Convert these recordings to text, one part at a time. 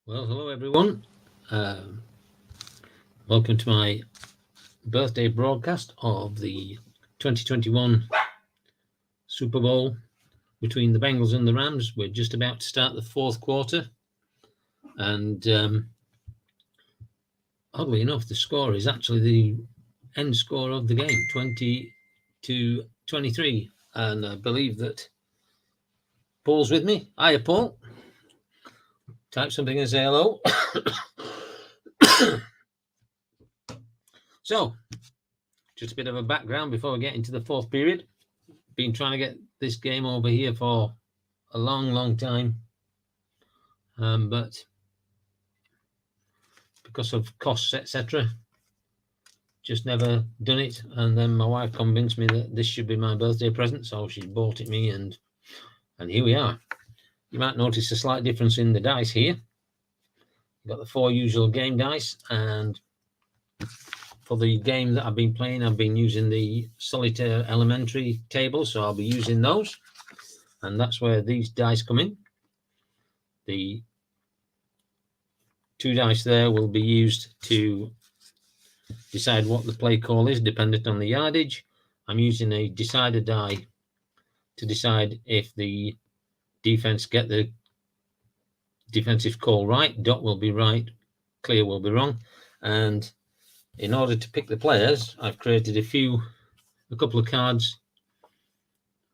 Well, hello everyone. Welcome to my birthday broadcast of the 2021 Super Bowl between the Bengals and the Rams. We're just about to start the fourth quarter, and oddly enough, the score is actually the end score of the game, 20-23. And I believe that Paul's with me. Hiya, Paul. Type something and say hello. So, just a bit of a background before we get into the fourth period. Been trying to get this game over here for a long time, but because of costs, etc., just never done it. And then my wife convinced me that this should be my birthday present, so she bought it me, and here we are. You might notice a slight difference in the dice here. You've got the four usual game dice, and for the game that I've been playing, I've been using the Solitaire Elementary table, so I'll be using those, and that's where these dice come in. The two dice there will be used to decide what the play call is, dependent on the yardage. I'm using a decider die to decide if the defense get the defensive call right. Dot will be right, clear will be wrong. And in order to pick the players, I've created a couple of cards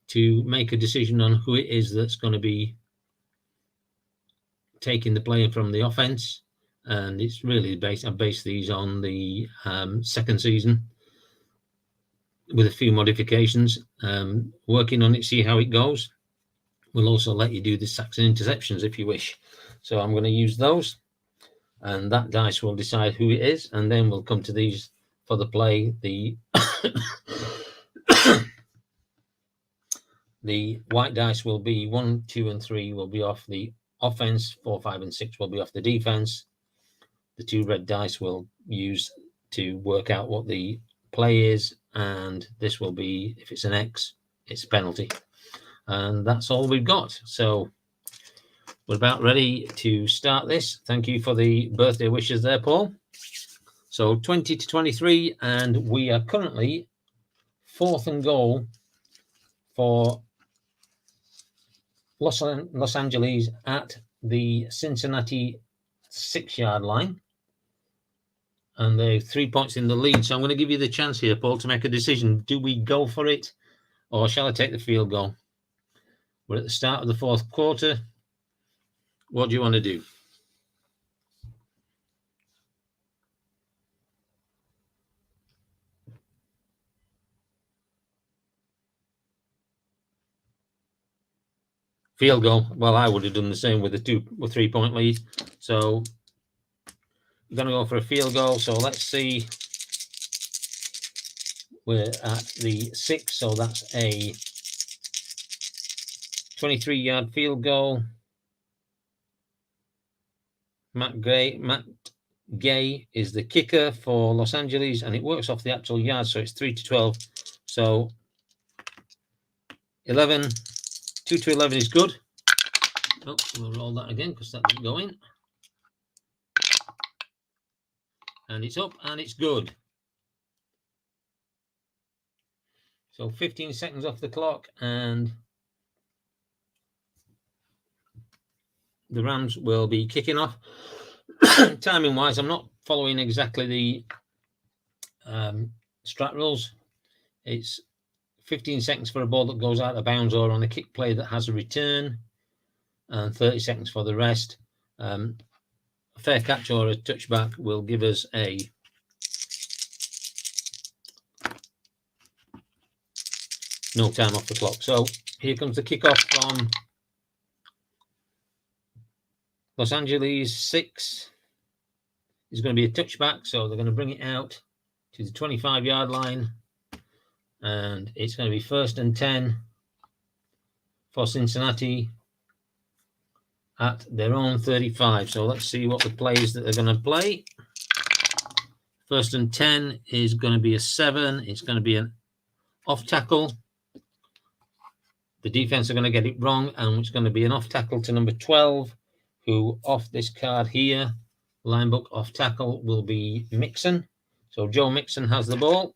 to make a decision on who it is that's going to be taking the player from the offense. And it's really I've based these on the second season with a few modifications, working on it, see how it goes. We'll also let you do the sacks and interceptions if you wish. So I'm going to use those, and that dice will decide who it is, and then we'll come to these for the play. The the white dice will be 1, 2, and 3 will be off the offense. 4, 5, and 6 will be off the defense. The two red dice will use to work out what the play is, and this will be, if it's an X, it's a penalty. And that's all we've got. So we're about ready to start this. Thank you for the birthday wishes there, Paul. So 20-23, and we are currently 4th and goal for Los Angeles at the Cincinnati 6-yard line. And they're 3 points in the lead. So I'm going to give you the chance here, Paul, to make a decision. Do we go for it, or shall I take the field goal? We're at the start of the fourth quarter. What do you want to do? Field goal. Well, I would have done the same with a 2 or 3 point lead. So we're going to go for a field goal. So let's see. We're at the 6, so that's a 23-yard field goal. Matt Gay is the kicker for Los Angeles, and it works off the actual yard, so it's 3-12. So 11, 2-11 is good. Oh, we'll roll that again because that didn't go in. And it's up, and it's good. So 15 seconds off the clock, and the Rams will be kicking off. Timing-wise, I'm not following exactly the strat rules. It's 15 seconds for a ball that goes out of bounds or on a kick play that has a return, and 30 seconds for the rest. A fair catch or a touchback will give us no time off the clock. So here comes the kickoff from Los Angeles 6. It's going to be a touchback, so they're going to bring it out to the 25-yard line, and it's going to be 1st and 10 for Cincinnati at their own 35. So let's see what the plays that they're going to play. 1st and 10 is going to be a 7. It's going to be an off tackle. The defense are going to get it wrong, and it's going to be an off tackle to number 12, who off this card here, line book off tackle, will be Mixon. So Joe Mixon has the ball.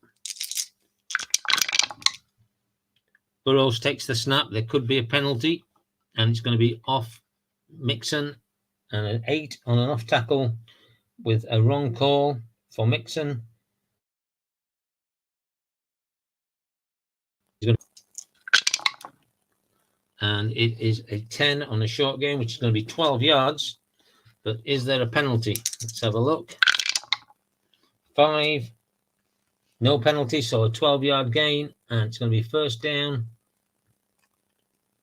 Burrows takes the snap. There could be a penalty, and it's going to be off Mixon, and an 8 on an off tackle with a wrong call for Mixon. And it is a 10 on a short game, which is going to be 12 yards. But is there a penalty? Let's have a look. 5. No penalty, so a 12-yard gain. And it's going to be first down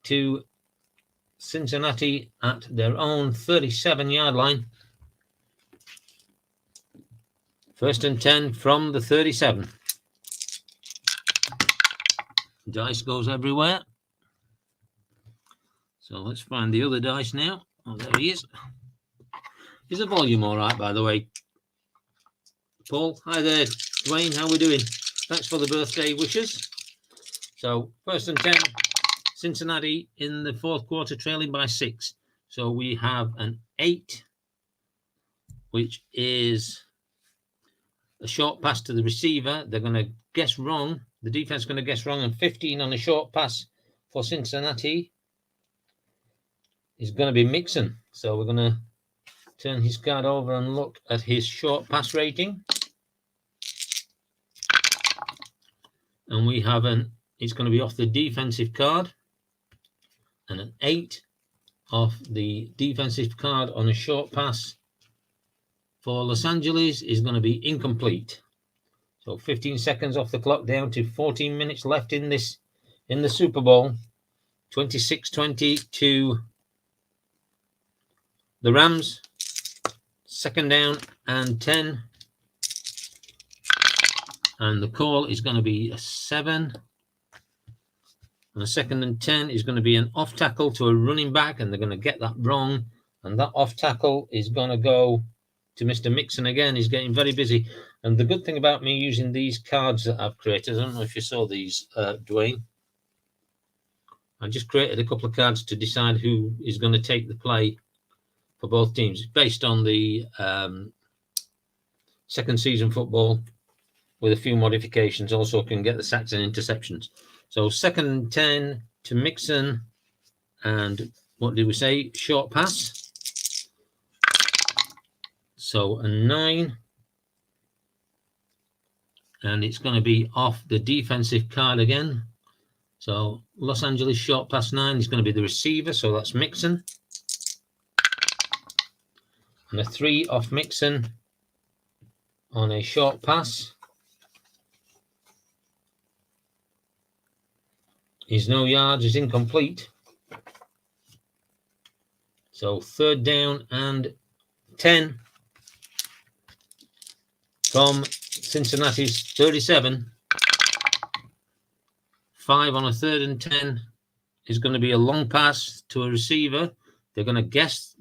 to Cincinnati at their own 37-yard line. First and 10 from the 37. Dice goes everywhere. So let's find the other dice now. Oh, there he is. Is the volume all right, by the way? Paul, hi there. Dwayne, how are we doing? Thanks for the birthday wishes. So first and 10, Cincinnati in the fourth quarter trailing by 6. So we have an 8, which is a short pass to the receiver. They're going to guess wrong. The defense is going to guess wrong, and 15 on a short pass for Cincinnati is going to be Mixon. So we're going to turn his card over and look at his short pass rating. And we have it's going to be off the defensive card, and an 8 off the defensive card on a short pass for Los Angeles is going to be incomplete. So 15 seconds off the clock, down to 14 minutes left in the Super Bowl. 26-20 to the Rams. Second down and 10. And the call is going to be a 7. And a second and 10 is going to be an off tackle to a running back, and they're going to get that wrong. And that off tackle is going to go to Mr. Mixon again. He's getting very busy. And the good thing about me using these cards that I've created, I don't know if you saw these, Dwayne. I just created a couple of cards to decide who is going to take the play for both teams, based on the second season football, with a few modifications. Also can get the sacks and interceptions. So second and 10 to Mixon, and what did we say? Short pass. So a 9. And it's going to be off the defensive card again. So Los Angeles short pass 9 is going to be the receiver. So that's Mixon. And a 3 off Mixon on a short pass is no yards, is incomplete. So third down and 10 from Cincinnati's 37. 5 on a third and 10 is going to be a long pass to a receiver. They're going to guess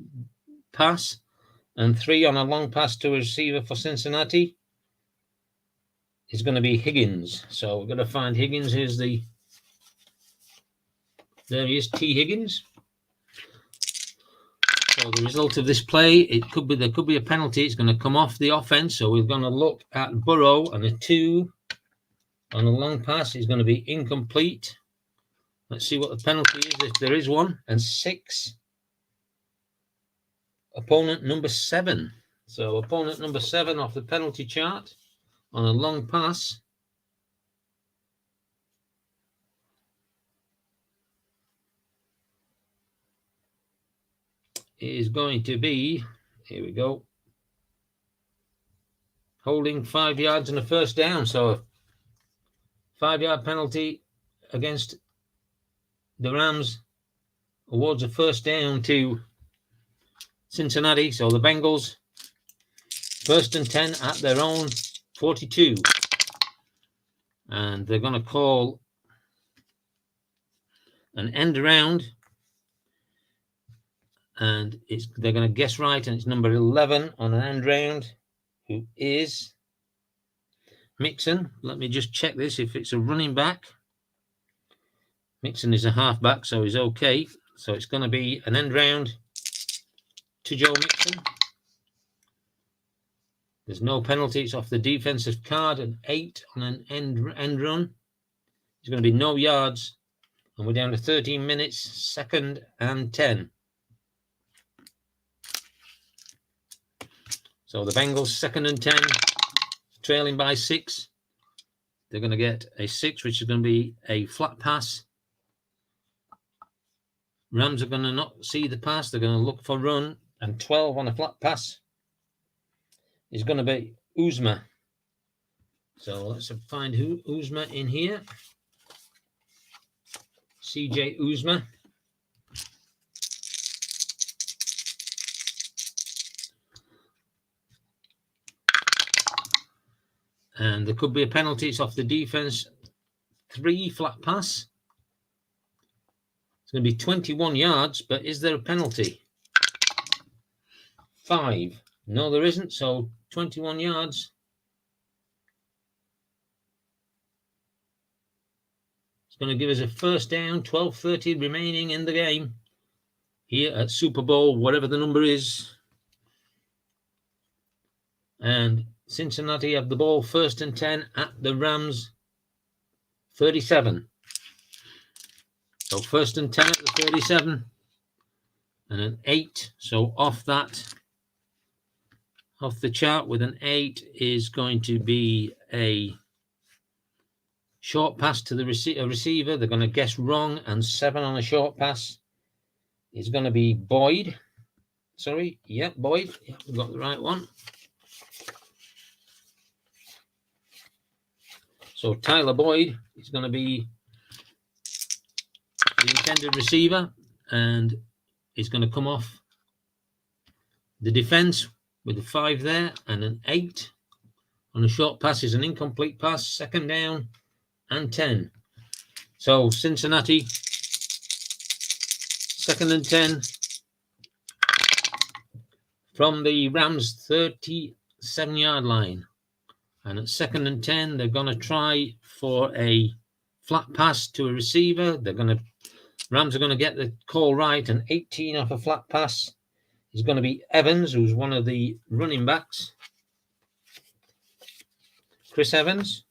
pass. And 3 on a long pass to a receiver for Cincinnati is going to be Higgins. So we're going to find Higgins. There he is, T. Higgins. So the result of this play, there could be a penalty. It's going to come off the offense. So we're going to look at Burrow, and a 2 on a long pass is going to be incomplete. Let's see what the penalty is, if there is one. And 6, opponent number 7. So opponent number 7 off the penalty chart on a long pass is going to be, here we go, holding 5 yards and a first down. So a 5-yard penalty against the Rams awards a first down to Cincinnati. So the Bengals, first and 10 at their own 42. And they're going to call an end around. And they're going to guess right, and it's number 11 on an end round, who is Mixon. Let me just check this, if it's a running back. Mixon is a halfback, so he's okay. So it's going to be an end round to Joe Mixon. There's no penalty. It's off the defensive card. An 8 on an end run. There's going to be no yards. And we're down to 13 minutes, 2nd and 10. So the Bengals, 2nd and 10, trailing by 6. They're going to get a 6, which is going to be a flat pass. Rams are going to not see the pass. They're going to look for run. And 12 on a flat pass is going to be Uzma. So let's find Uzma in here. CJ Uzma. And there could be a penalty. It's off the defense. 3 flat pass. It's going to be 21 yards, but is there a penalty? 5. No, there isn't. So 21 yards. It's going to give us a first down. 12:30 remaining in the game. Here at Super Bowl, whatever the number is. And Cincinnati have the ball, 1st and 10 at the Rams 37. So 1st and 10 at the 37. And an 8. So off that, off the chart with an 8 is going to be a short pass to the receiver. They're going to guess wrong. And 7 on a short pass is going to be Boyd. Sorry. Yep, Boyd. Yep, we got the right one. So Tyler Boyd is going to be the intended receiver, and he's going to come off the defense with a 5 there and an 8 on a short pass is an incomplete pass. 2nd down and 10. So Cincinnati, 2nd and 10 from the Rams 37-yard line. And at 2nd and 10, they're going to try for a flat pass to a receiver. Rams are going to get the call right. And 18 off a flat pass is going to be Evans, who's one of the running backs. Chris Evans.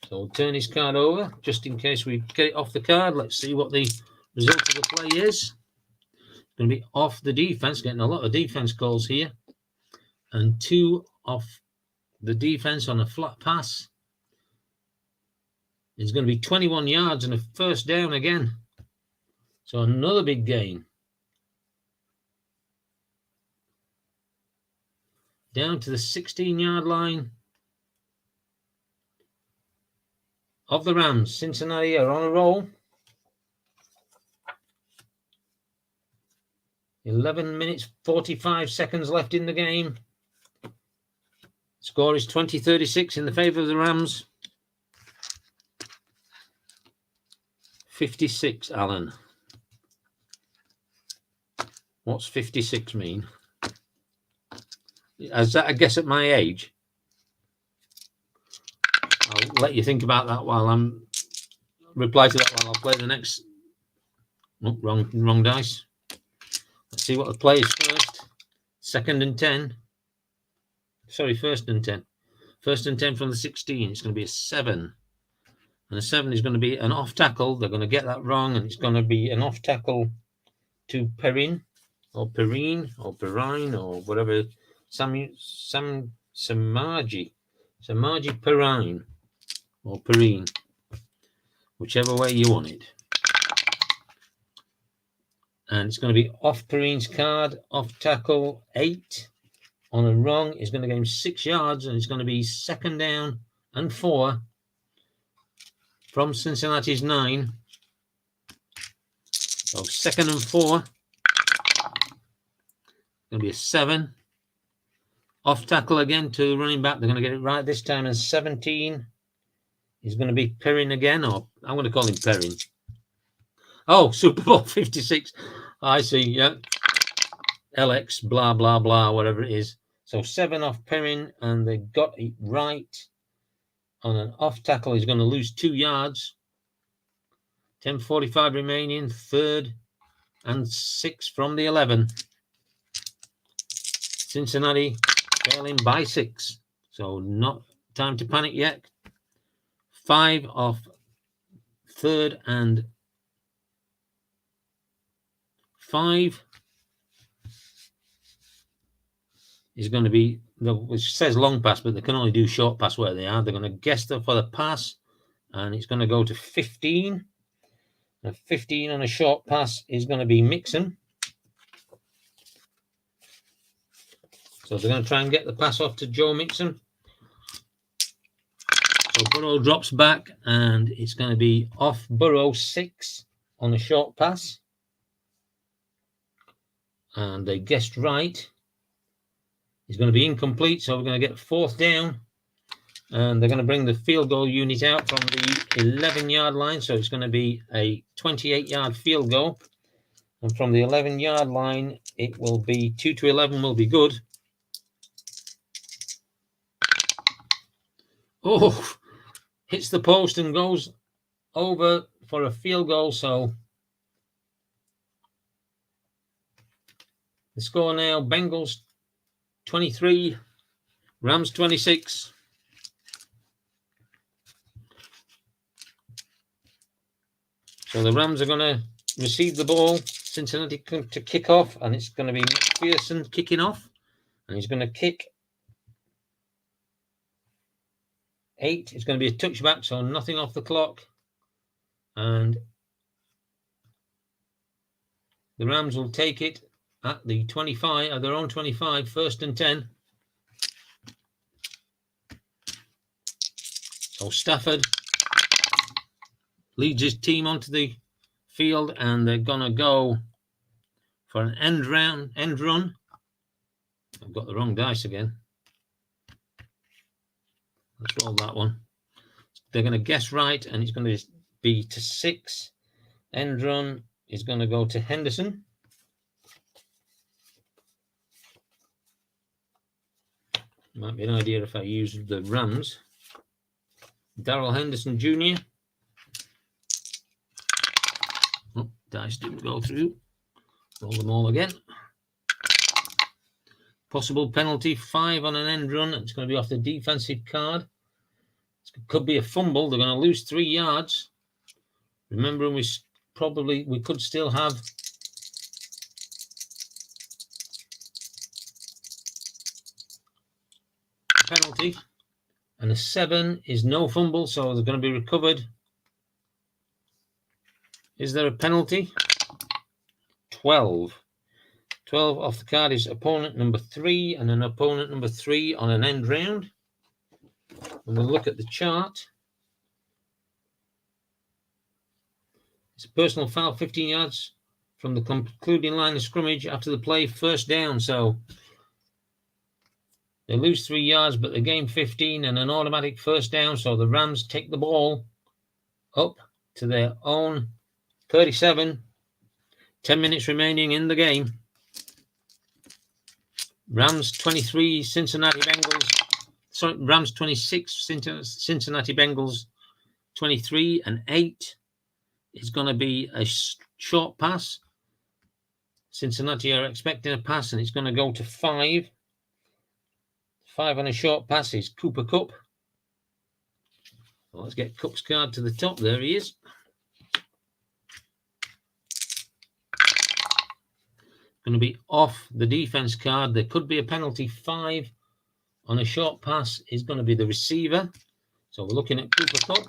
So we'll turn his card over just in case we get it off the card. Let's see what the result of the play is. It's going to be off the defense, getting a lot of defense calls here. And 2 off the defense on a flat pass. It's going to be 21 yards and a first down again. So another big gain. Down to the 16-yard line of the Rams. Cincinnati are on a roll. 11 minutes, 45 seconds left in the game. Score is 20-36 in the favor of the Rams. 56, Alan. What's 56 mean? Is that a guess at my age? I'll let you think about that while I'm reply to that while I'll play the next. Oh, wrong dice. Let's see what the play is first. 2nd and 10. Sorry, 1st and 10. 1st and 10 from the 16. It's going to be a 7. And a 7 is going to be an off tackle. They're going to get that wrong, and it's going to be an off tackle to Perrine or Perrine or whatever. Samaji Perrine or Perrine, whichever way you want it. And it's going to be off Perrine's card, off tackle 8. On a wrong is going to gain 6 yards, and it's going to be 2nd down and 4 from Cincinnati's 9. So 2nd and 4. Going to be a 7. Off tackle again to running back. They're going to get it right this time. And 17 is going to be Perrine again, or I'm going to call him Perrine. Oh, Super Bowl 56. I see. Yeah. LX, blah, blah, blah, whatever it is. So 7 off Perrine, and they got it right. On an off tackle, he's going to lose 2 yards. 10:45 remaining, 3rd and 6 from the 11. Cincinnati trailing by 6. So not time to panic yet. 5 off 3rd and 5 is going to be, which says long pass, but they can only do short pass where they are. They're going to guess for the pass, and it's going to go to 15. And 15 on a short pass is going to be Mixon. So they're going to try and get the pass off to Joe Mixon. So Burrow drops back, and it's going to be off Burrow 6 on a short pass. And they guessed right. It's going to be incomplete, so we're going to get 4th down. And they're going to bring the field goal unit out from the 11-yard line. So it's going to be a 28-yard field goal. And from the 11-yard line, it will be 2 to 11 will be good. Oh, hits the post and goes over for a field goal. So the score now, Bengals 23, Rams 26. So the Rams are going to receive the ball. Cincinnati to kick off, and it's going to be McPherson kicking off, and he's going to kick 8. It's going to be a touchback, so nothing off the clock. And the Rams will take it at the 25, at their own 25, 1st and 10. So Stafford leads his team onto the field, and they're going to go for an end run. I've got the wrong dice again. Let's roll that one. They're going to guess right, and it's going to be to 6. End run is going to go to Henderson. Might be an idea if I use the Rams. Darrell Henderson Jr. Oh, dice didn't go through. Roll them all again. Possible penalty, 5 on an end run. It's going to be off the defensive card. It could be a fumble. They're going to lose 3 yards. Remembering we could still have a penalty. And a 7 is no fumble, so they're going to be recovered. Is there a penalty? 12. 12 off the card is opponent number 3, and an opponent number 3 on an end round. And we'll look at the chart. It's a personal foul, 15 yards from the concluding line of scrimmage after the play, 1st down. So they lose 3 yards, but they gain 15 and an automatic 1st down. So the Rams take the ball up to their own 37. 10 minutes remaining in the game. Rams 23, Cincinnati Bengals. Sorry, Rams 26, Cincinnati Bengals 23, and 8 is going to be a short pass. Cincinnati are expecting a pass, and it's going to go to 5. 5 on a short pass is Cooper Kupp. Well, let's get Kupp's card to the top. There he is. Going to be off the defense card. There could be a penalty. 5 on a short pass is going to be the receiver. So we're looking at Cooper Kupp.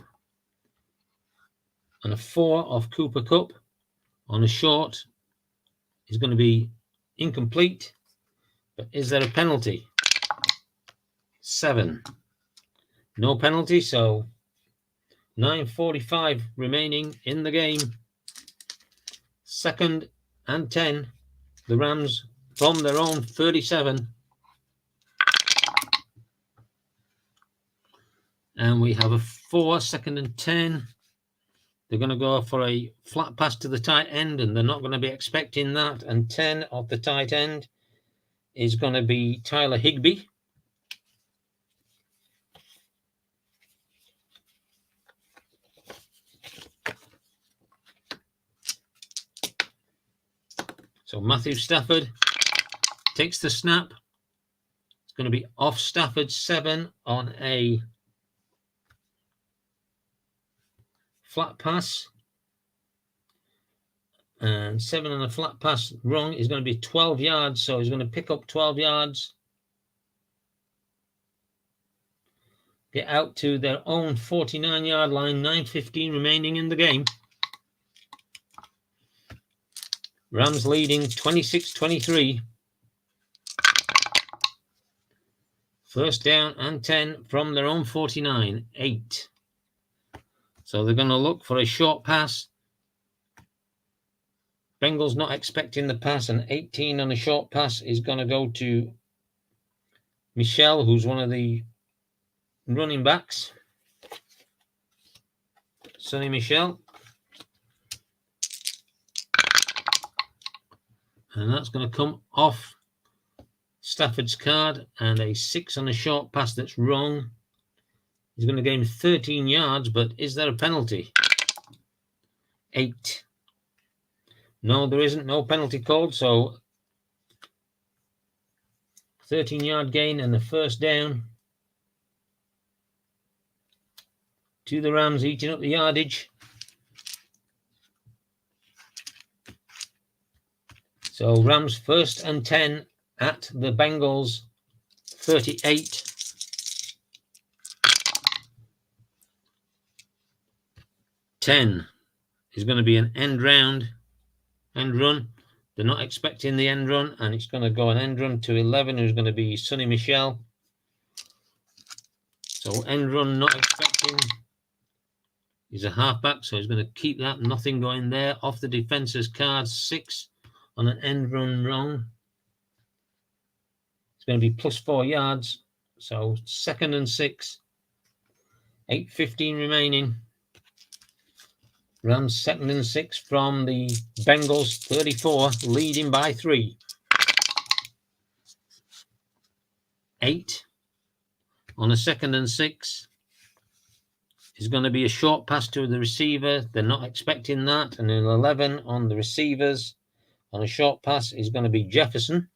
And a 4 off Cooper Kupp on a short is going to be incomplete. But is there a penalty? 7. No penalty, so 9:45 remaining in the game. 2nd and 10. The Rams from their own 37. And we have a 4, 2nd and 10. They're going to go for a flat pass to the tight end, and they're not going to be expecting that. And 10 off the tight end is going to be Tyler Higbee. So Matthew Stafford takes the snap, going to be off Stafford 7 on a flat pass. And 7 on a flat pass wrong is going to be 12 yards. So he's going to pick up 12 yards. Get out to their own 49-yard line. 9:15 remaining in the game. Rams leading 26-23. First down and 10 from their own 49. 8. So they're going to look for a short pass. Bengals not expecting the pass, and 18 on a short pass is going to go to Michel, who's one of the running backs. Sonny Michel. And that's going to come off Stafford's card, and a 6 on a short pass that's wrong. He's going to gain 13 yards, but is there a penalty? 8. No, there isn't. No penalty called, so 13-yard gain and the first down to the Rams, eating up the yardage. So Rams first and 10 at the Bengals 38. Ten is going to be an end run. They're not expecting the end run, and it's going to go an end run to 11, who's going to be Sonny Michel. So end run not expecting. He's a halfback, so he's going to keep that. Nothing going there. Off the defense's card, 6 on an end run wrong. It's going to be plus 4 yards. So 2nd and 6. 8:15 remaining. Rams 2nd and 6 from the Bengals 34, leading by 3. 8 on a 2nd and 6 is going to be a short pass to the receiver. They're not expecting that. And an 11 on the receivers on a short pass is going to be Jefferson.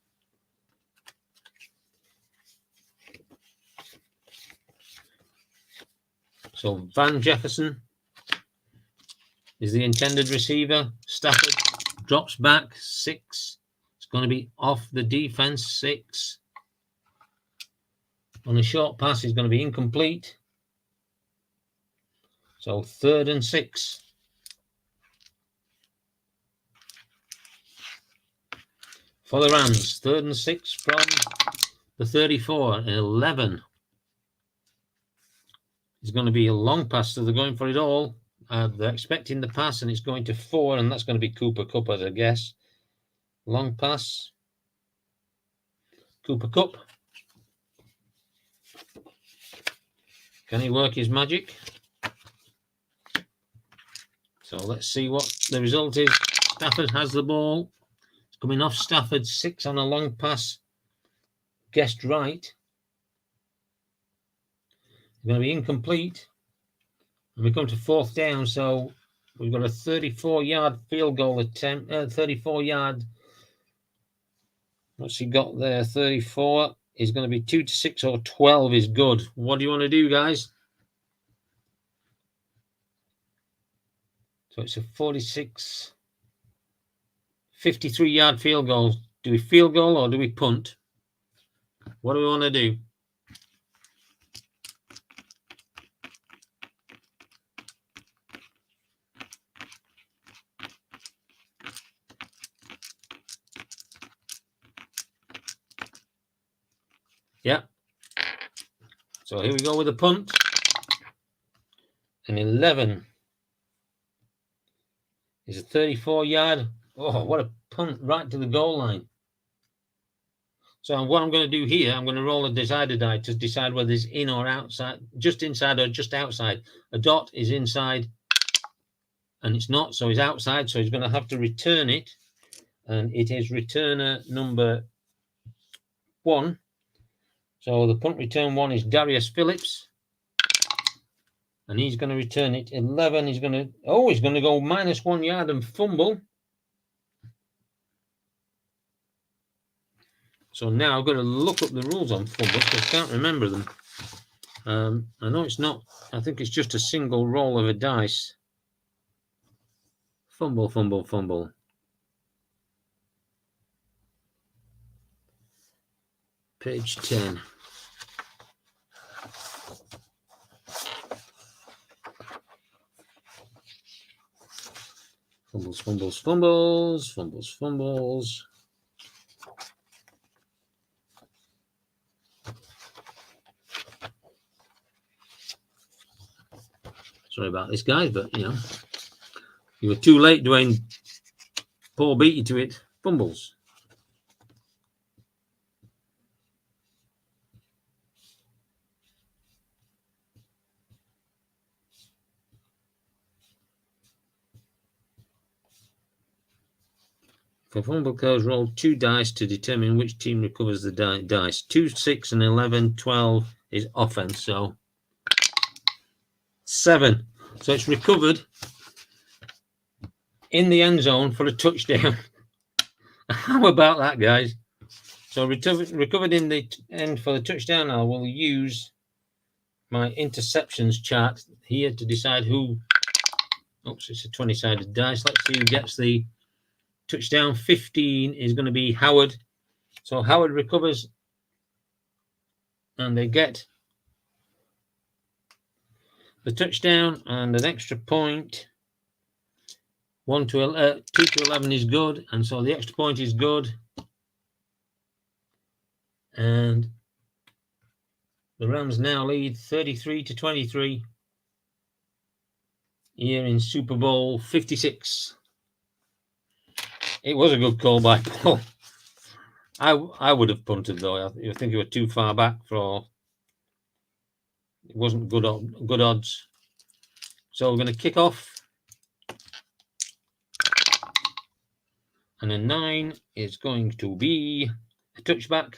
So Van Jefferson is the intended receiver. Stafford drops back 6. It's going to be off the defense 6. On a short pass, he's going to be incomplete. So 3rd and 6. For the Rams, 3rd and 6 from the 34. And 11 is going to be a long pass, so they're going for it all. They're expecting the pass, and it's going to 4, and that's going to be Cooper Kupp, I guess. Long pass. Cooper Kupp. Can he work his magic? So let's see what the result is. Stafford has the ball. It's coming off Stafford, 6 on a long pass. Guessed right. It's going to be incomplete. And we come to 4th down, so we've got a 34-yard field goal attempt. 34-yard. What's he got there? 34 is going to be 2-6, or 12 is good. What do you want to do, guys? So it's a 53-yard field goal. Do we field goal or do we punt? What do we want to do? Yeah. So here we go with the punt. And 11 is a 34-yard. Oh, what a punt right to the goal line. So what I'm going to do here, I'm going to roll a decider die to decide whether it's in or outside, just inside or just outside. A dot is inside, and it's not, so he's outside, so he's going to have to return it. And it is returner number 1. So the punt return 1 is Darius Phillips. And he's going to return it 11. He's going to go -1 yard and fumble. So now I've got to look up the rules on fumbles because I can't remember them. I know it's not. I think it's just a single roll of a dice. Fumble, fumble, fumble. Page 10. Fumbles, fumbles, fumbles, fumbles, fumbles. Sorry about this, guys, but you know, you were too late, Dwayne. Paul beat you to it. Fumbles. For fumble cards, roll 2 dice to determine which team recovers the dice. 2, 6, and 11, 12 is offense, so 7. So it's recovered in the end zone for a touchdown. How about that, guys? So recovered in the end for the touchdown. I will use my interceptions chart here to decide who. Oops, it's a 20-sided dice. Let's see who gets the touchdown. 15 is going to be Howard. So Howard recovers, and they get the touchdown and an extra point. 2 to 11 is good, and so the extra point is good. And the Rams now lead 33-23 here in Super Bowl 56. It was a good call by Paul. I would have punted, though. I think it was too far back for. It wasn't good odds. So we're going to kick off. And a 9 is going to be a touchback.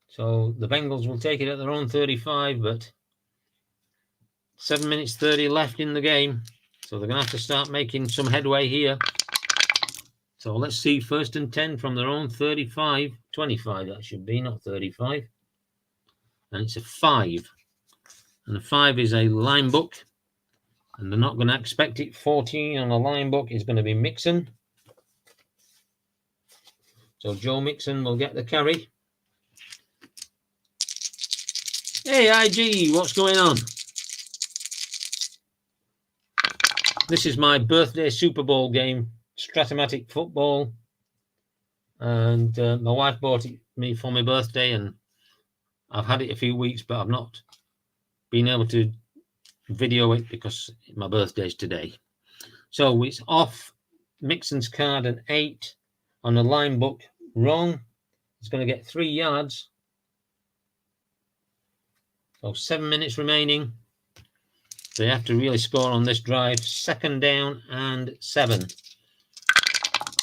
So the Bengals will take it at their own 35, but 7 minutes 30 left in the game. So they're going to have to start making some headway here. So let's see, 1st and 10 from their own 35. 25 that should be, not 35. And it's a 5. And a 5 is a line book. And they're not going to expect it. 14 on a line book is going to be Mixon. So Joe Mixon will get the carry. Hey, IG, what's going on? This is my birthday Super Bowl game, Stratomatic football. And my wife bought it me for my birthday, and I've had it a few weeks, but I've not been able to video it because my birthday's today. So it's off Mixon's card, an 8 on the line book. Wrong. It's going to get 3 yards. So 7 minutes remaining. They have to really score on this drive. 2nd down and 7.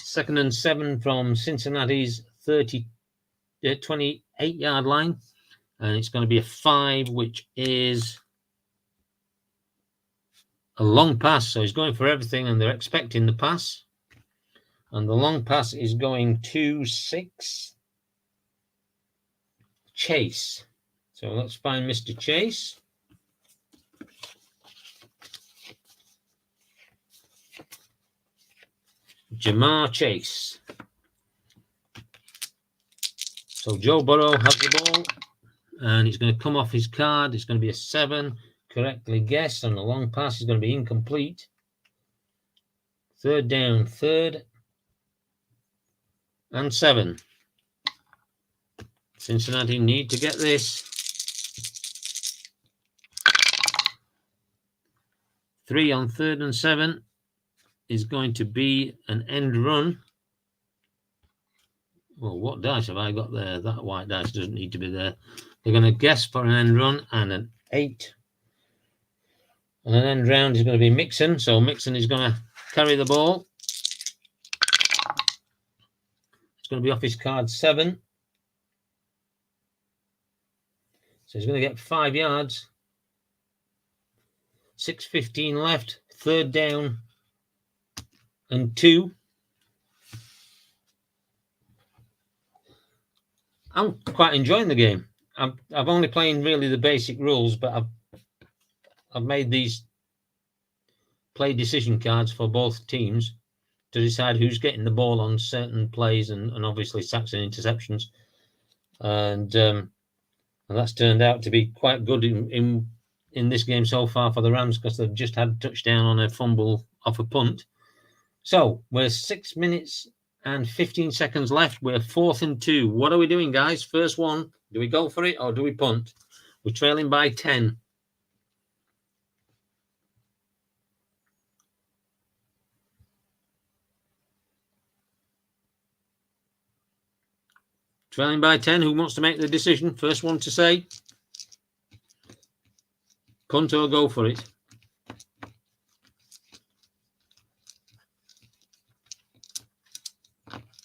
2nd and 7 from Cincinnati's 28-yard line. And it's going to be a 5, which is a long pass. So he's going for everything, and they're expecting the pass. And the long pass is going to 6. Chase. So let's find Mr. Chase. Jamar Chase. So Joe Burrow has the ball, and it's going to come off his card. It's going to be a 7. Correctly guessed, and the long pass is going to be incomplete. 3rd down, 3rd and 7. Cincinnati need to get this. 3 on 3rd and 7 is going to be an end run. Well, what dice have I got there? That white dice doesn't need to be there. They're going to guess for an end run and an 8. And an end round is going to be Mixon. So Mixon is going to carry the ball. It's going to be off his card 7. So he's going to get 5 yards. 6:15 left. 3rd down and 2. I'm quite enjoying the game. I've only playing really the basic rules, but I've made these play decision cards for both teams to decide who's getting the ball on certain plays and obviously sacks and interceptions. And that's turned out to be quite good in this game so far for the Rams, because they've just had a touchdown on a fumble off a punt. So we're 6 minutes and 15 seconds left. We're 4th and 2. What are we doing, guys? First one, do we go for it or do we punt? We're trailing by 10. Trailing by 10. Who wants to make the decision? First one to say. Punt or go for it?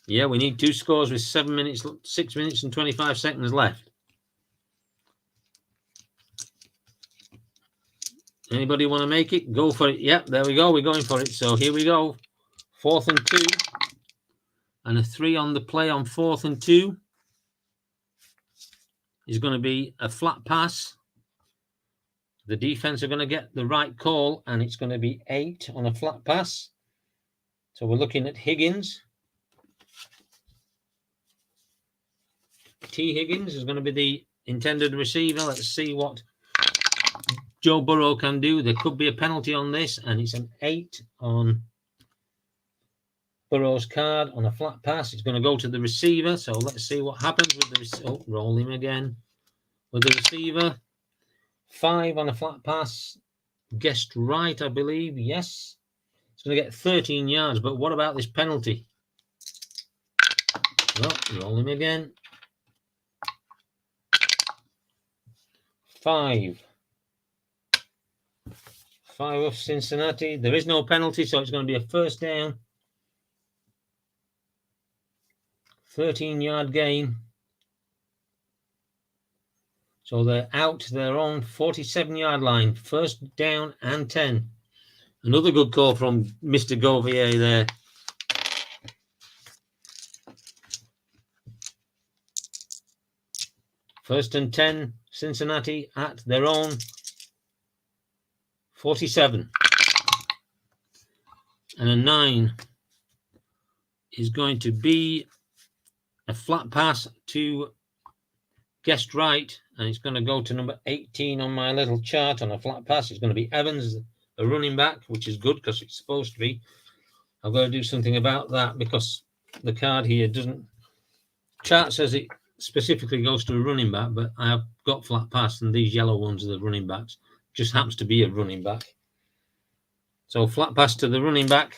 Yeah, we need 2 scores with 6 minutes and 25 seconds left. Anybody want to make it? Go for it. Yep, there we go. We're going for it. So here we go. 4th and 2. And a 3 on the play on 4th and 2 is going to be a flat pass. The defense are going to get the right call, and it's going to be 8 on a flat pass. So we're looking at Higgins. T. Higgins is going to be the intended receiver. Let's see what Joe Burrow can do. There could be a penalty on this, and it's an 8 on Burrow's card on a flat pass. It's going to go to the receiver. So let's see what happens with the roll him again with the receiver. 5 on a flat pass. Guessed right, I believe. Yes. It's going to get 13 yards. But what about this penalty? Well, roll him again. 5 of Cincinnati. There is no penalty, so it's going to be a first down. 13-yard gain. So they're out their own 47-yard line. First down and 10. Another good call from Mr. Govier there. First and 10, Cincinnati at their own 47. And a 9 is going to be a flat pass to guessed right, and it's going to go to number 18 on my little chart on a flat pass. It's going to be Evans, a running back, which is good because it's supposed to be. I've got to do something about that because the card here doesn't. Chart says it specifically goes to a running back, but I have got flat pass, and these yellow ones are the running backs. Just happens to be a running back. So flat pass to the running back.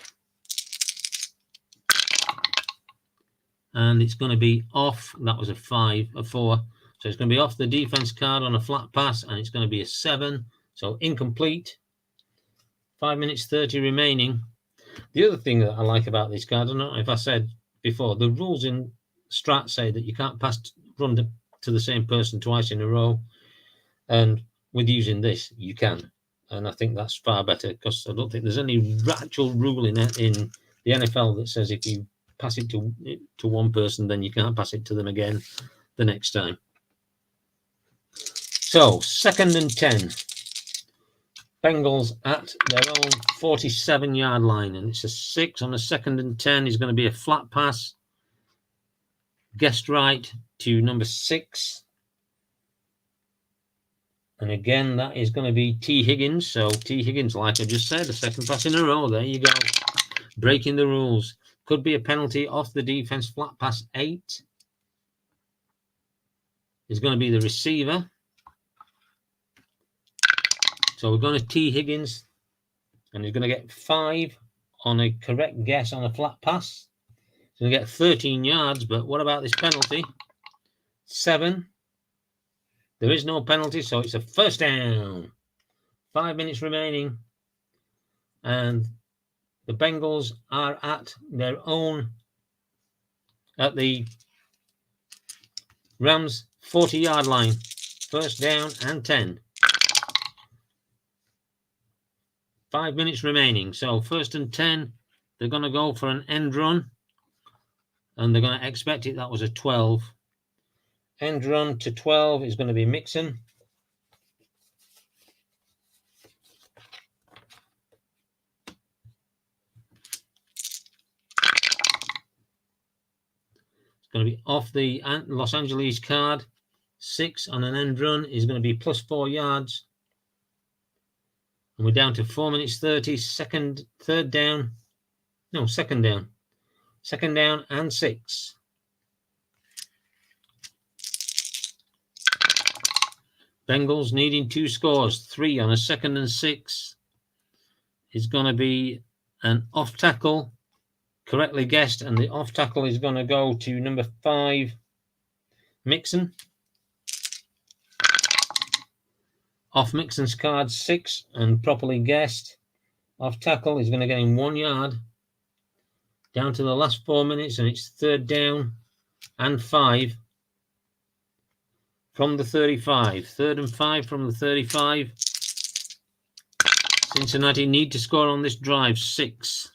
And it's going to be off. That was a 4. So it's going to be off the defense card on a flat pass, and it's going to be a 7. So incomplete. 5 minutes 30 remaining. The other thing that I like about this card, I don't know if I said before, the rules in Strat say that you can't run to the same person twice in a row. And with using this, you can. And I think that's far better because I don't think there's any actual rule in the NFL that says if you pass it to one person, then you can't pass it to them again the next time. So 2nd and 10. Bengals at their own 47-yard line, and it's a 6 on a 2nd and 10. Is going to be a flat pass. Guessed right to number 6. And again, that is going to be T. Higgins. So T. Higgins, like I just said, a 2nd pass in a row. There you go. Breaking the rules. Could be a penalty off the defense. Flat pass 8 is going to be the receiver. So we're going to T. Higgins, and he's going to get 5 on a correct guess on a flat pass. He's going to get 13 yards, but what about this penalty? 7. There is no penalty, so it's a first down. 5 minutes remaining, and the Bengals are at the Rams 40-yard line. First down and 10. 5 minutes remaining. So 1st and 10, they're going to go for an end run. And they're going to expect it. That was a 12. end run to 12 is going to be Mixon. It's going to be off the Los Angeles card. 6 on an end run is going to be plus 4 yards. And we're down to 4 minutes 30. Second down and 6. Bengals needing 2 scores. 3 on a 2nd and 6 is going to be an off tackle, correctly guessed, and the off tackle is going to go to number 5, Mixon. Off Mixon's card, 6, and properly guessed. Off tackle is going to get him 1 yard. Down to the last 4 minutes, and it's 3rd down and 5 from the 35. 3rd and 5 from the 35. Cincinnati need to score on this drive, 6.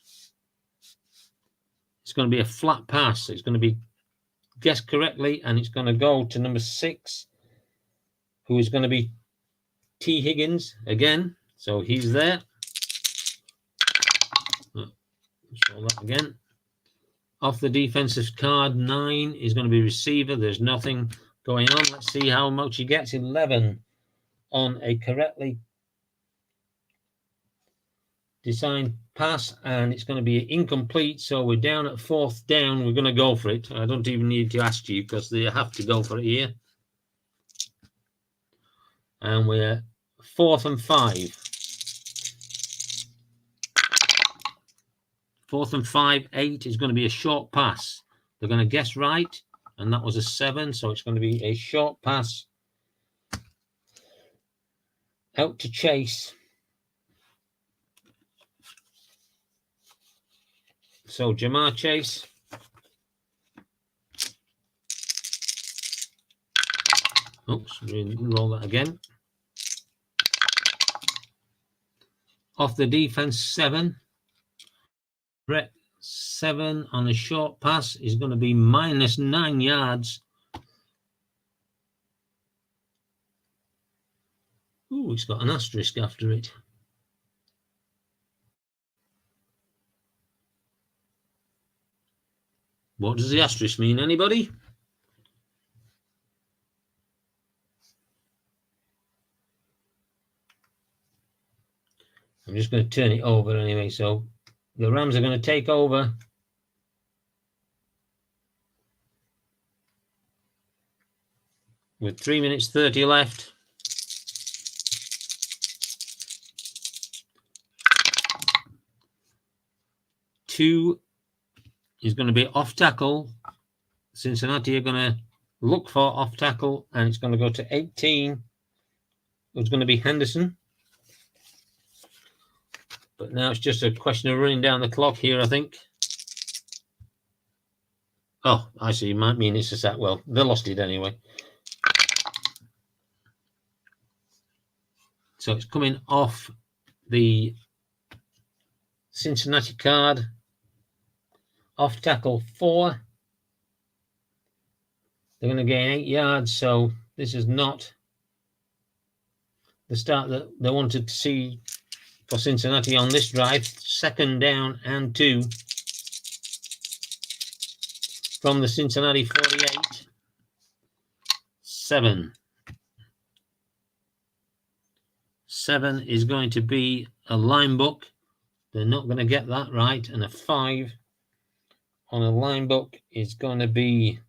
It's going to be a flat pass. It's going to be guessed correctly, and it's going to go to number 6, who is going to be T. Higgins again. So he's there. Let's roll that again. Off the defensive card, 9 is going to be receiver. There's nothing going on. Let's see how much he gets. 11 on a correctly designed pass, and it's going to be incomplete. So we're down at 4th down. We're going to go for it. I don't even need to ask you because they have to go for it here. And we're 4th and 5. 4th and 5, 8 is going to be a short pass. They're going to guess right, and that was a 7, so it's going to be a short pass out to Chase. So Jamar Chase. Oops, roll that again. Off the defense, 7. Brett, 7 on a short pass is going to be minus 9 yards. Ooh, it's got an asterisk after it. What does the asterisk mean, anybody? I'm just going to turn it over anyway. So the Rams are going to take over. With 3 minutes 30 left. Two is going to be off tackle. Cincinnati are going to look for off tackle, and it's going to go to 18. It's going to be Henderson. But now it's just a question of running down the clock here, I think. Oh, I see. You might mean it's a sack. Well, they lost it anyway. So it's coming off the Cincinnati card. Off tackle 4. They're going to gain 8 yards. So this is not the start that they wanted to see for Cincinnati on this drive. 2nd down and 2 from the Cincinnati 48. 7. 7 is going to be a line book. They're not going to get that right. And a 5 on a line book is going to be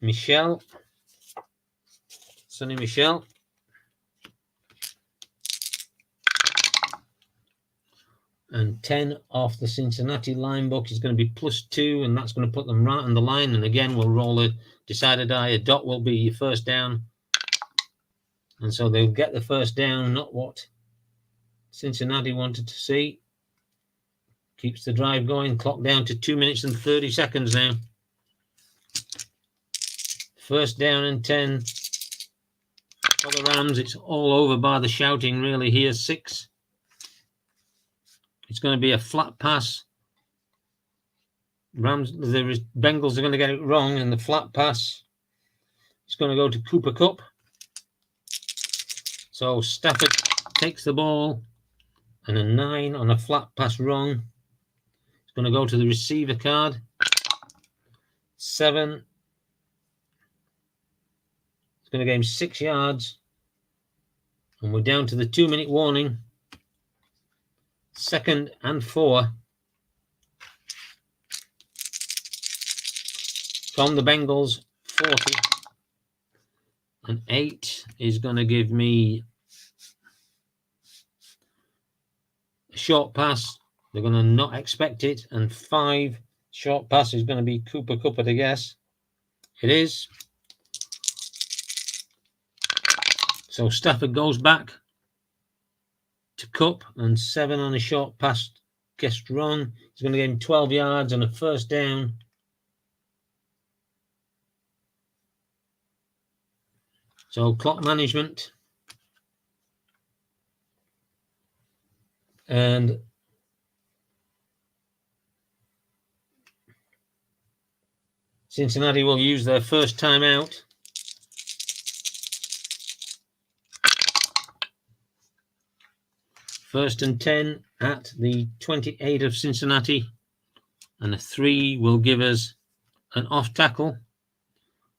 Michel. Sonny Michel. And 10 off the Cincinnati line book is going to be +2, and that's going to put them right on the line. And again, we'll roll a decider die. A dot will be your first down. And so they'll get the first down, not what Cincinnati wanted to see. Keeps the drive going. Clock down to 2 minutes and 30 seconds now. First down and 10 for the Rams. It's all over by the shouting, really. Here's 6. It's going to be a flat pass. Bengals are going to get it wrong, and the flat pass It's going to go to Cooper Cup. So Stafford takes the ball, and a 9 on a flat pass wrong. It's going to go to the receiver card. 7. It's going to gain 6 yards. And we're down to the 2-minute warning. 2nd and 4. From the Bengals, 40. And 8 is going to give me a short pass. They're going to not expect it. And 5 short pass is going to be Cooper Cup, I guess. It is. So Stafford goes back to Cup, and 7 on a short pass guessed wrong. He's going to gain 12 yards and a first down. So clock management. And Cincinnati will use their first timeout. First and 10 at the 28 of Cincinnati. And a 3 will give us an off tackle.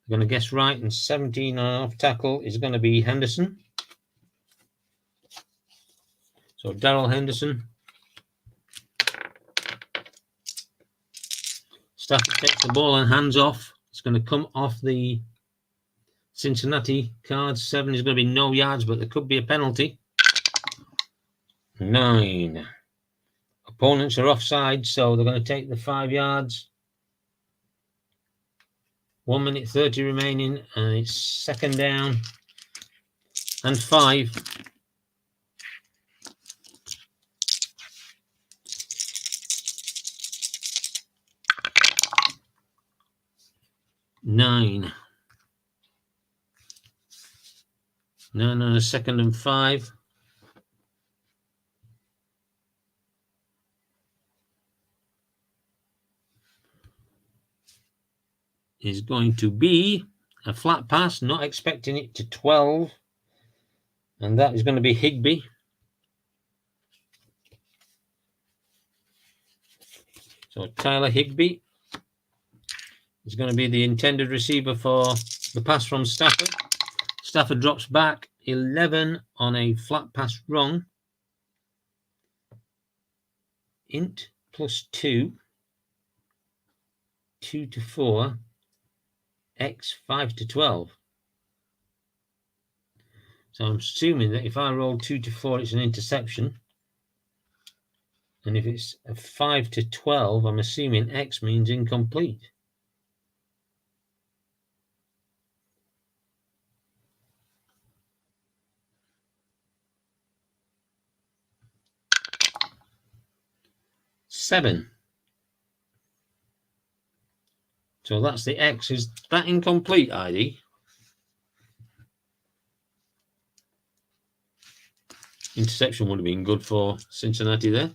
We're going to guess right, and 17 on off tackle is going to be Henderson. So Darrell Henderson. Stafford takes the ball and hands off. It's going to come off the Cincinnati card. 7 is going to be no yards, but there could be a penalty. 9. Opponents are offside, so they're going to take the 5 yards. 1 minute 30 remaining, and it's 2nd down and 5. Nine on a 2nd and 5. Is going to be a flat pass, not expecting it, to 12. And that is going to be Higbee. So Tyler Higbee is going to be the intended receiver for the pass from Stafford. Stafford drops back. 11 on a flat pass wrong. Int plus 2. 2 to 4. X 5 to 12. So I'm assuming that if I roll 2 to 4, it's an interception. And if it's a 5 to 12, I'm assuming X means incomplete. Seven. So that's the X. Is that incomplete, ID? Interception would have been good for Cincinnati there.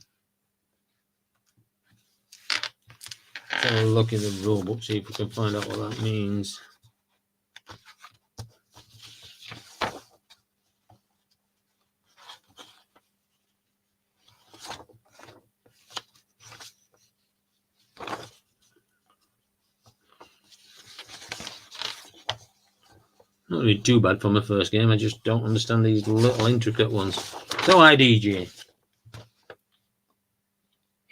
Let's have a look in the rule book, see if we can find out what that means. Not really too bad for my first game. I just don't understand these little intricate ones. So IDJ.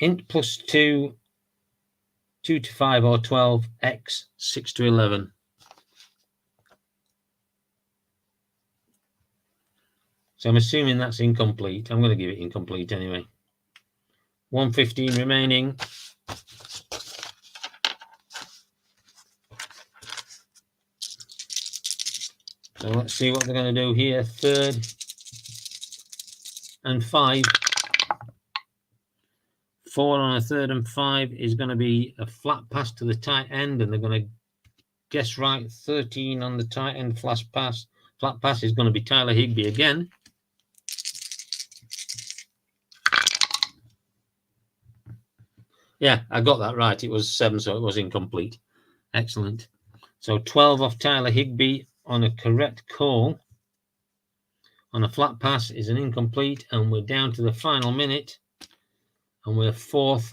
Int plus 2, 2 to 5 or 12, X 6 to 11. So I'm assuming that's incomplete. I'm going to give it incomplete anyway. 1:15 remaining. So let's see what they're going to do here. 3rd and 5. 4 on a 3rd and 5 is going to be a flat pass to the tight end, and they're going to guess right. 13 on the tight end flat pass. Flat pass is going to be Tyler Higbee again. Yeah, I got that right. It was 7, so it was incomplete. Excellent. So 12 off Tyler Higbee. on a correct call on a flat pass is an incomplete, and we're down to the final minute, and we're 4th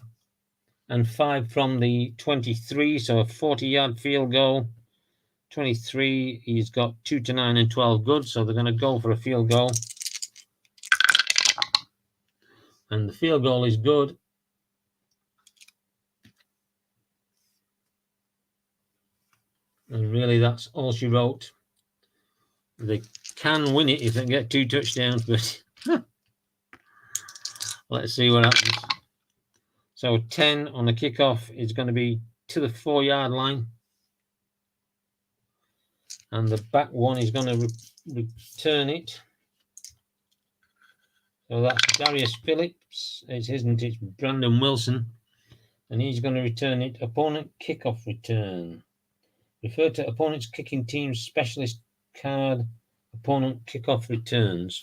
and 5 from the 23, so a 40-yard field goal. 23, he's got 2 to 9 and 12 good, so they're going to go for a field goal. And the field goal is good. And really, that's all she wrote. They can win it if they get 2 touchdowns, but let's see what happens. So 10 on the kickoff is going to be to the 4-yard line. And the back one is going to return it. So that's Darius Phillips. It isn't, it's Brandon Wilson. And he's going to return it. Opponent kickoff return. Refer to opponent's kicking team's specialist card. Opponent kickoff returns.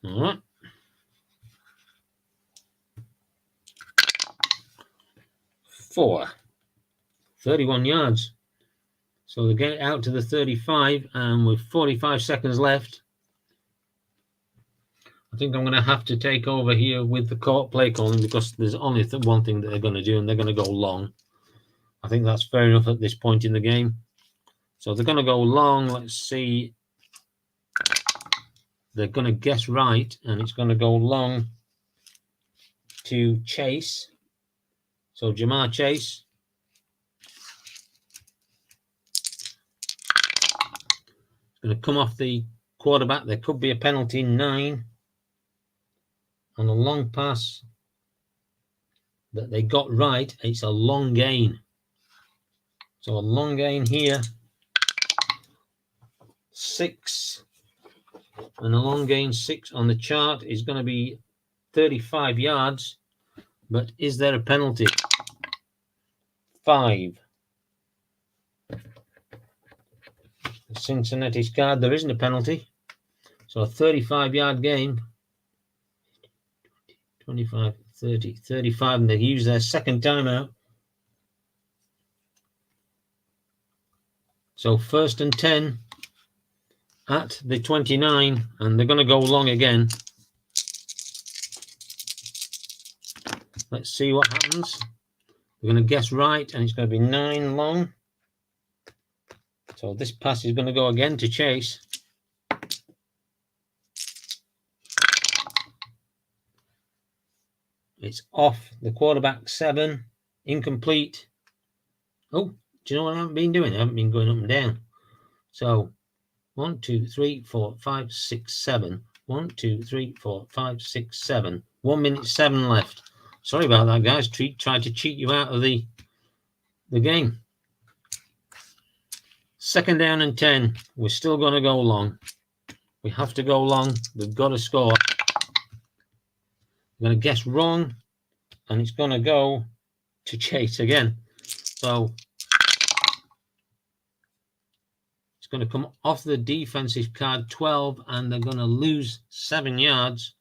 All right. 4. 31 yards. So they get out to the 35, and with 45 seconds left, I think I'm going to have to take over here with the play calling, because there's only one thing that they're going to do, and they're going to go long. I think that's fair enough at this point in the game. So they're going to go long. Let's see. They're going to guess right, and it's going to go long to Chase. So Jamar Chase. Going to come off the quarterback. There could be a penalty. 9 on a long pass that they got right. It's a long gain. So a long gain here. 6. And a long gain 6 on the chart is going to be 35 yards. But is there a penalty? 5. Cincinnati's card, there isn't a penalty. So a 35-yard game. 25, 30, 35, and they use their second timeout. So 1st and 10 at the 29, and they're going to go long again. Let's see what happens. We're going to guess right, and it's going to be 9 long. So this pass is going to go again to Chase. It's off the quarterback. 7, incomplete. Oh, do you know what I haven't been doing? I haven't been going up and down. So 1, 2, 3, 4, 5, 6, 7. 1, 2, 3, 4, 5, 6, 7. 1 minute 7 left. Sorry about that, guys. Tried to cheat you out of the game. 2nd down and 10. We're still going to go long. We have to go long. We've got to score. I'm going to guess wrong, and it's going to go to Chase again. So it's going to come off the defensive card. 12, and they're going to lose 7 yards.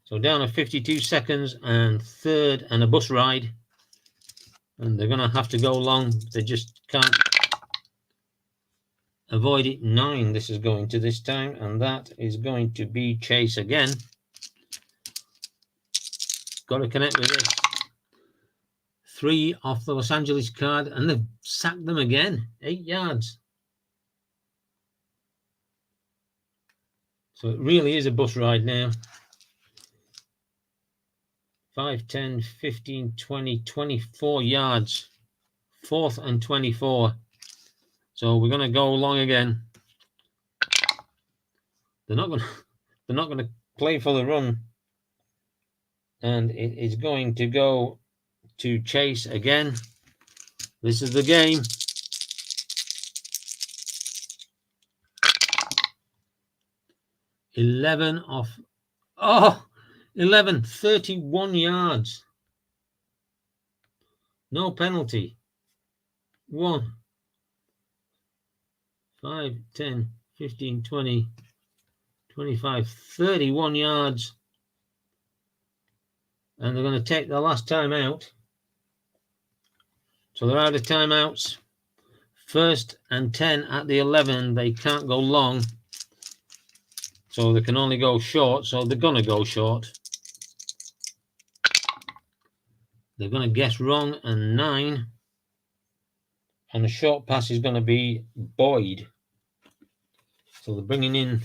So down to 52 seconds, and 3rd and a bus ride. And they're going to have to go long. They just can't avoid it. 9 this is going to this time, and that is going to be Chase again. Got to connect with this. 3 off the Los Angeles card, and they've sacked them again. 8 yards. So it really is a bus ride now. 5, 10, 15, 20, 24 yards. 4th and 24. So we're going to go long again. They're not going to play for the run. And it is going to go to Chase again. This is the game. Oh, 11, 31 yards. No penalty. 1, 5, 10, 15, 20, 25, 31 yards. and they're going to take the last time out. So they're out of timeouts. 1st and 10 at the 11. They can't go long, so they can only go short. So they're going to go short. They're going to guess wrong, and 9 on the short pass is going to be Boyd. So they're bringing in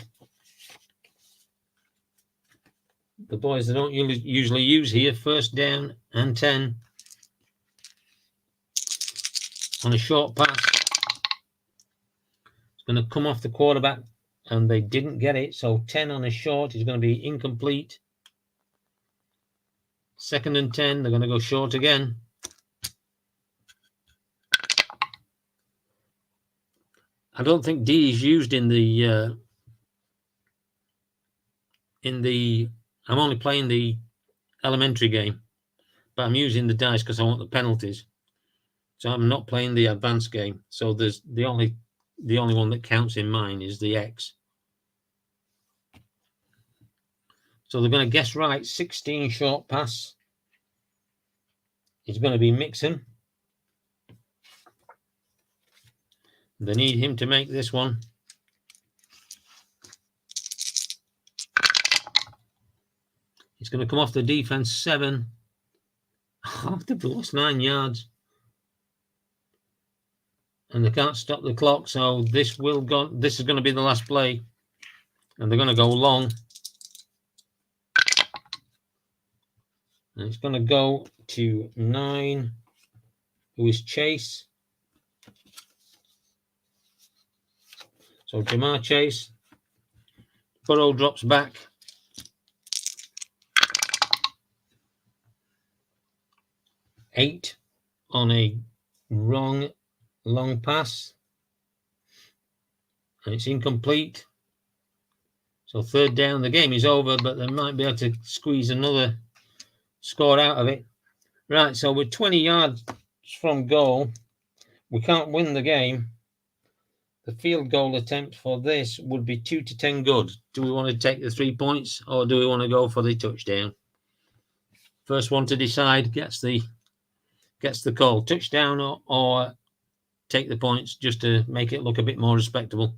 the boys they don't usually use here. 1st down and 10 on a short pass. It's going to come off the quarterback, and they didn't get it. So 10 on a short is going to be incomplete. 2nd and 10, they're going to go short again. I don't think D is used in the I'm only playing the elementary game, but I'm using the dice because I want the penalties. So I'm not playing the advanced game. So there's the only one that counts in mine is the X. So they're going to guess right. 16 short pass. It's going to be Mixon. They need him to make this one. It's going to come off the defense. 7. Oh, they've lost 9 yards. And they can't stop the clock, so this is going to be the last play. And they're going to go long. And it's going to go to 9, who is Chase. So Jamar Chase. Burrow drops back. 8 on a wrong long pass. And it's incomplete. So 3rd down. The game is over, but they might be able to squeeze another score out of it. Right, so we're 20 yards from goal. We can't win the game. The field goal attempt for this would be 2 to 10 good. Do we want to take the 3 points, or do we want to go for the touchdown? First one to decide gets the call. Touchdown or take the points just to make it look a bit more respectable.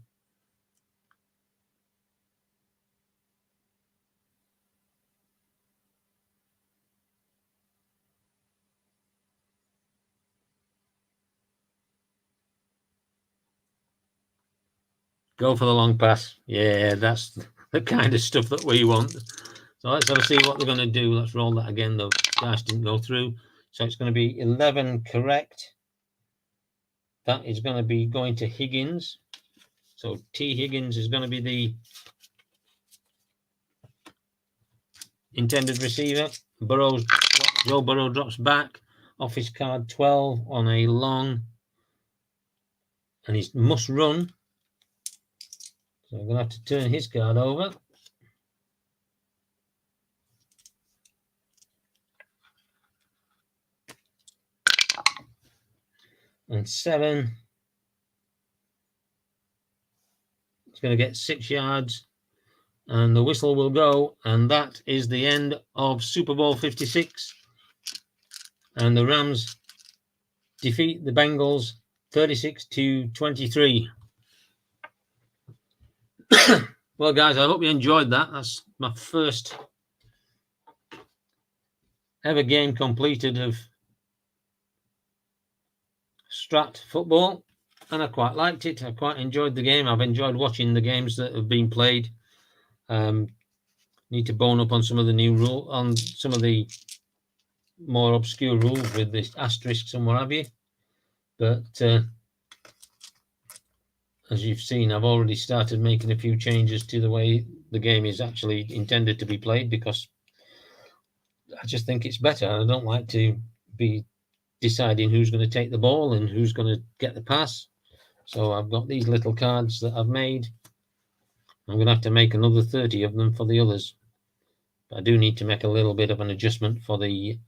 Go for the long pass. Yeah, that's the kind of stuff that we want. So let's have a see what they're going to do. Let's roll that again. The dice didn't go through. So it's going to be 11 correct. That is going to be going to Higgins. So T. Higgins is going to be the intended receiver. Joe Burrow drops back off his card. 12 on a long. And he must run. So I'm going to have to turn his card over. And 7. It's going to get 6 yards. And the whistle will go. And that is the end of Super Bowl 56. And the Rams defeat the Bengals 36-23. Well, guys, I hope you enjoyed that. That's my first ever game completed of Strat football, and I quite liked it. I quite enjoyed the game. I've enjoyed watching the games that have been played. Need to bone up on some of the new rules, on some of the more obscure rules with the asterisks and what have you. But as you've seen, I've already started making a few changes to the way the game is actually intended to be played, because I just think it's better. I don't like to be deciding who's going to take the ball and who's going to get the pass. So I've got these little cards that I've made. I'm going to have to make another 30 of them for the others. But I do need to make a little bit of an adjustment for the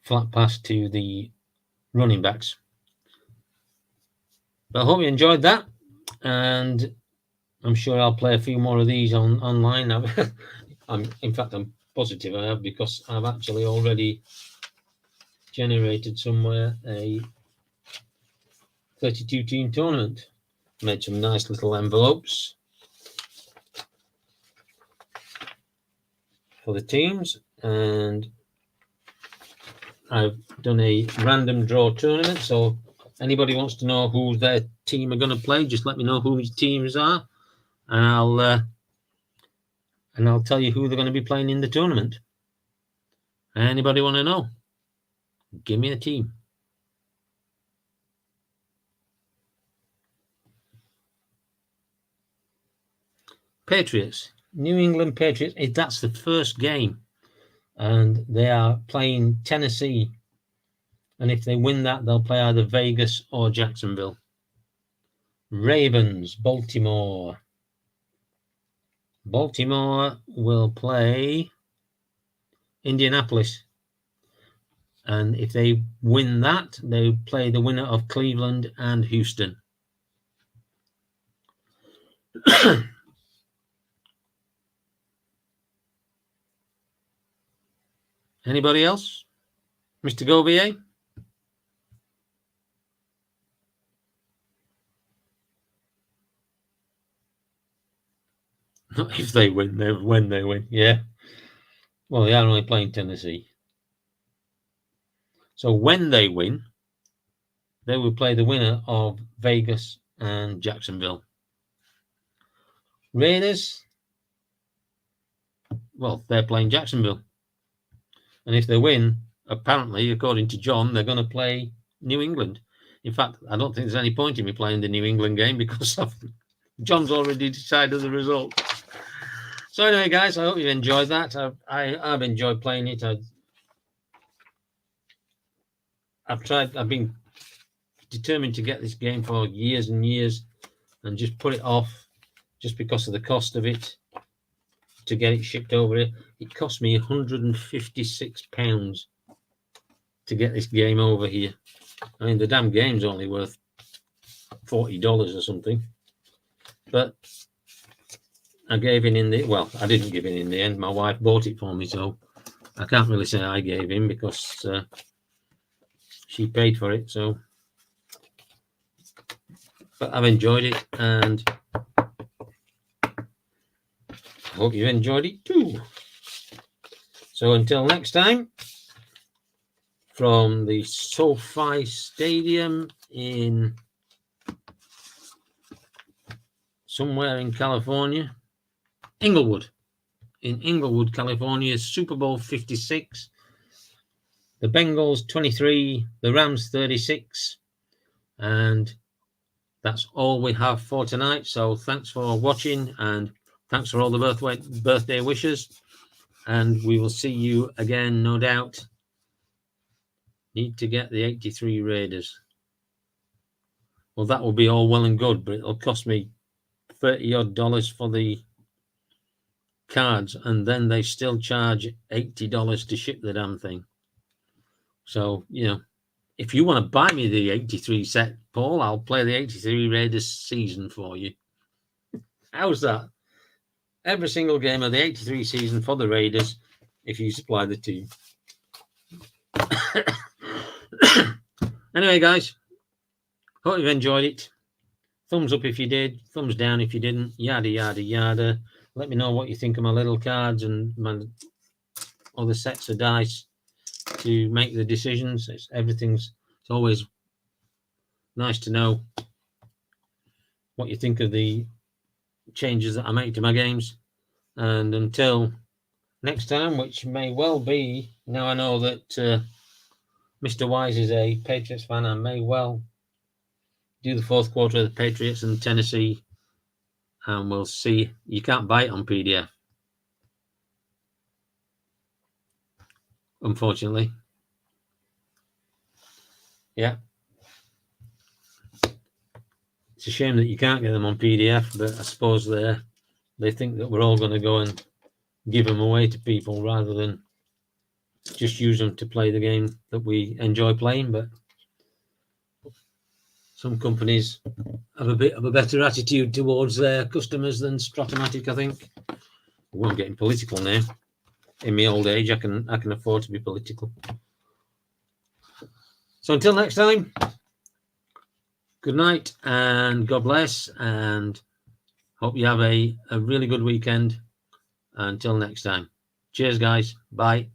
flat pass to the running backs. But I hope you enjoyed that, and I'm sure I'll play a few more of these online. In fact, I'm positive I have, because I've actually already generated somewhere a 32 team tournament. Made some nice little envelopes for the teams, and I've done a random draw tournament. So anybody wants to know who their team are going to play, just let me know who your teams are, and I'll tell you who they're going to be playing in the tournament. Anybody want to know? Give me a team. Patriots, New England Patriots. That's the first game, and they are playing Tennessee. And if they win that, they'll play either Vegas or Jacksonville. Ravens, Baltimore. Baltimore will play Indianapolis. And if they win that, they play the winner of Cleveland and Houston. Anybody else? Mr. Govier? Not if they win, when they win. Yeah. Well, they are only playing Tennessee. So when they win, they will play the winner of Vegas and Jacksonville. Raiders, well, they're playing Jacksonville. And if they win, apparently, according to John, they're going to play New England. In fact, I don't think there's any point in me playing the New England game, because John's already decided the result. So anyway, guys, I hope you enjoyed that. I've enjoyed playing it. I've been determined to get this game for years and years, and just put it off just because of the cost of it to get it shipped over here. It cost me £156 to get this game over here. I mean, the damn game's only worth $40 or something. But I gave in the, well, I didn't give in the end. My wife bought it for me, so I can't really say I gave in, because she paid for it. So, but I've enjoyed it, and I hope you enjoyed it too. So until next time, from the SoFi Stadium in somewhere in California, Inglewood, California, Super Bowl 56, the Bengals 23, the Rams 36, and that's all we have for tonight. So thanks for watching, and thanks for all the birthday wishes, and we will see you again, no doubt. Need to get the 83 Raiders. Well, that will be all well and good, but it'll cost me $30 for the cards, and then they still charge $80 to ship the damn thing. So, you know, if you want to buy me the 83 set, Paul, I'll play the 83 Raiders season for you. How's that? Every single game of the 83 season for the Raiders, if you supply the team. Anyway, guys, hope you've enjoyed it. Thumbs up if you did, thumbs down if you didn't, yada, yada, yada. Let me know what you think of my little cards and my other sets of dice to make the decisions. It's always nice to know what you think of the changes that I make to my games. And until next time, which may well be, now I know that Mr. Wise is a Patriots fan, I may well do the fourth quarter of the Patriots and Tennessee, and we'll see. You can't buy it on PDF, unfortunately. Yeah. It's a shame that you can't get them on PDF, but I suppose they think that we're all going to go and give them away to people rather than just use them to play the game that we enjoy playing. But some companies have a bit of a better attitude towards their customers than Stratomatic, I think. I'm getting political now. In my old age, I can afford to be political. So until next time, good night and God bless, and hope you have a really good weekend. Until next time. Cheers, guys. Bye.